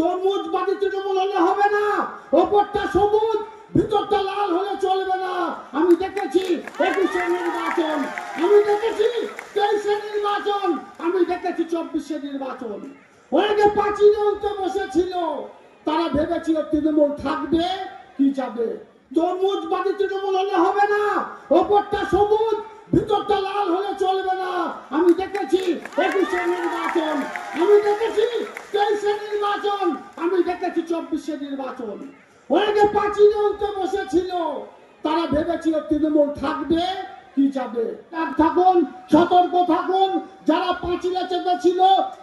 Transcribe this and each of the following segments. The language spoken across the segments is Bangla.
তরমুজ বাড়ি তৃণমূল হলে হবে না, ওপরটা সবুজ ভিতরটা লাল হলে চলবে না। আমি দেখেছি 21-এর নির্বাচন, আমি দেখেছি 23-এর নির্বাচন, আমি দেখেছি 24-এর নির্বাচন। অনেকে পাঁচিলে উঠতে বসেছিল, তারা ভেবেছিল তৃণমূল থাকবে কি যাবে। তরমুজ বাড়ি তৃণমূল হলে হবে না, ওপরটা সবুজ ভিতরটা লাল হলে চলবে না। আমি দেখেছি 21-এর নির্বাচন, আমি দেখেছি 23-এর নির্বাচন, আমি দেখেছি 24-এর নির্বাচন। অনেকে পাঁচিলে উঠতে বসেছিল, তারা ভেবেছিল তৃণমূল থাকবে কি যাবে। থাকুন, সতর্ক থাকুন, যারা পাঁচিলে চেপেছিল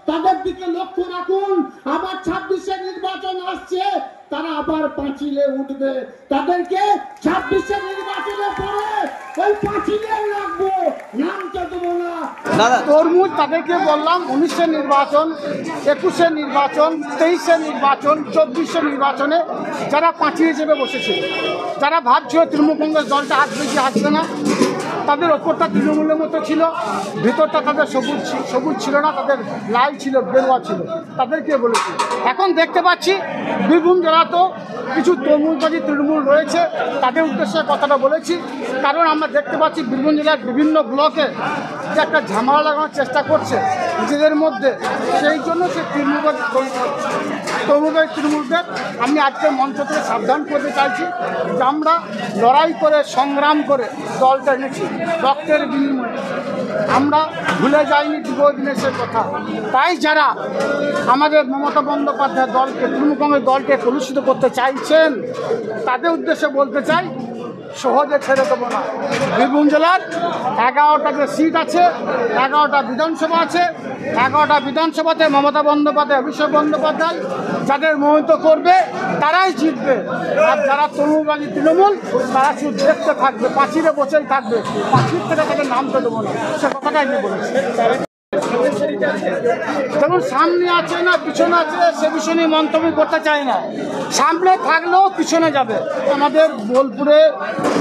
তাদের দিকে লক্ষ্য রাখুন। আবার 26-এর নির্বাচন আসছে, তারা আবার পাঁচিলে উঠবে, তাদেরকে 26-এর নির্বাচনে পরে ওই পাঁচিলে রাখবো, নামতে দেবো না। তরমুজ তাদেরকে বললাম 19-এর নির্বাচন, 21-এর নির্বাচন, 23-এর নির্বাচন, 24-এর নির্বাচনে যারা পাঁচিলে চেপে বসেছিল, যারা ভাবছিল তৃণমূল কংগ্রেস দলটা আসবে কি আসবে না, তাদের ওপরটা তৃণমূলের মতো ছিল, ভিতরটা তাদের সবুজ ছিল না, তাদের লাল ছিল, গেরুয়া ছিল, তাদেরকে বলেছি। এখন দেখতে পাচ্ছি বীরভূম জেলাতেও কিছু তরমুজবাদী তৃণমূল রয়েছে, তাদের উদ্দেশ্যে কথাটা বলেছি। কারণ আমরা দেখতে পাচ্ছি বীরভূম জেলার বিভিন্ন ব্লকে যে একটা ঝামেলা লাগানোর চেষ্টা করছে নিজেদের মধ্যে, সেই জন্য সে তৃণমূলদের আমি আজকে মঞ্চ থেকে সাবধান করতে চাইছি যে আমরা লড়াই করে সংগ্রাম করে দলটা এনেছি রক্তের বিনিময়ে, আমরা ভুলে যাইনি দীর্ঘদিনের সে কথা। তাই যারা আমাদের মমতা বন্দ্যোপাধ্যায় দলকে, তৃণমূল কংগ্রেস দলকে কলুষিত করতে চাইছেন, তাদের উদ্দেশ্যে বলতে চাই সহজে ছেড়ে দেবো না। বীরভূম জেলার 11টা যে সিট আছে, 11টা বিধানসভা আছে, 11টা বিধানসভাতে মমতা বন্দ্যোপাধ্যায়, অভিষেক বন্দ্যোপাধ্যায় যাদের মনোনীত করবে তারাই জিতবে। আর যারা তরুণবাদী তৃণমূল তারা শুধু দেখতে থাকবে, পাঁচিলে বসেই থাকবে, পাঁচিল থেকে তাদের নামতে দেবো না, সে কথাটাই আমি বলেছি। যেমন সামনে আছে না পিছনে আছে সে বিষয় নিয়ে মন্তব্য করতে চাই না, সামনে থাকলেও পিছনে যাবে। আমাদের বোলপুরে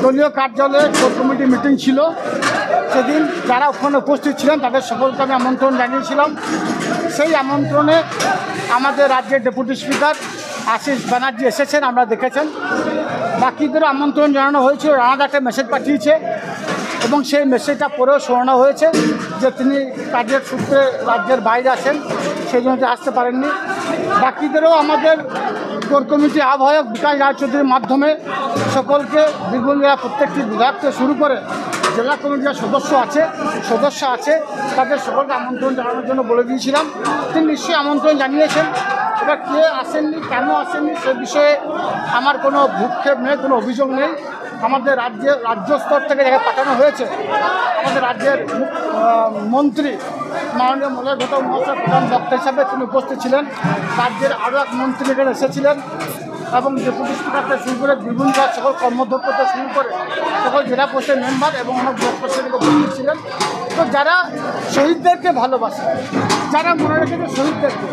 দলীয় কার্যালয়ে কোর কমিটি মিটিং ছিল, সেদিন যারা ওখানে উপস্থিত ছিলেন তাদের সকলকে আমি আমন্ত্রণ জানিয়েছিলাম। সেই আমন্ত্রণে আমাদের রাজ্যের ডেপুটি স্পিকার আশিস ব্যানার্জি এসেছেন, আমরা দেখেছেন। বাকিদেরও আমন্ত্রণ জানানো হয়েছিল, রানাদা একটা মেসেজ পাঠিয়েছে এবং সেই মেসেজটা পরেও শোনানো হয়েছে যে তিনি কাজের সূত্রে রাজ্যের বাইরে আছেন, সেই জন্য আসতে পারেননি। বাকিদেরও আমাদের কোর কমিটি আহ্বায়ক বিকাশ রায়চৌধুরীর মাধ্যমে সকলকে বীরভূম জেলা প্রত্যেকটি বিভাগ থেকে শুরু করে জেলা কমিটির সদস্য আছে তাদের সকলকে আমন্ত্রণ জানানোর জন্য বলে দিয়েছিলাম। তিনি নিশ্চয়ই আমন্ত্রণ জানিয়েছেন। এবার কে আসেননি, কেন আসেননি সে বিষয়ে আমার কোনো ভূক্ষেপ নেই, কোনো অভিযোগ নেই। আমাদের রাজ্য স্তর থেকে যাকে পাঠানো হয়েছে, আমাদের রাজ্যের মন্ত্রী মাননীয় মলয় ঘটক মহাশয় প্রধান বক্তা হিসাবে তিনি উপস্থিত ছিলেন। রাজ্যের আরও এক মন্ত্রী এখানে এসেছিলেন এবং ডেপুটি স্পিকার থেকে শুরু করে বিভিন্ন সকল কর্মধ্যক্ষ থেকে শুরু করে সকল জেলা পরিষদের মেম্বার এবং আমার ব্লক প্রেসিডেন্ট উপস্থিত ছিলেন। তো যারা শহীদদেরকে ভালোবাসে, যারা মনে রেখেছে শহীদদেরকে,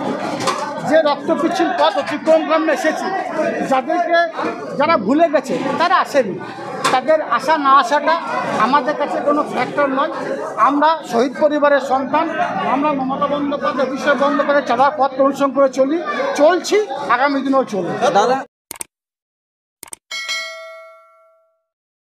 যে রক্তপিচ্ছিল পথ অতিক্রম করে এসেছি, যারা ভুলে গেছে তারা আসেনি, তাদের আসা না আসাটা আমাদের কাছে কোনো ফ্যাক্টর নয়। আমরা শহীদ পরিবারের সন্তান, আমরা মমতা বন্দ্যোপাধ্যায়, অভিষেক বন্দ্যোপাধ্যায় চলার পথ অনুসরণ করে চলছি, আগামী দিনেও চলবে।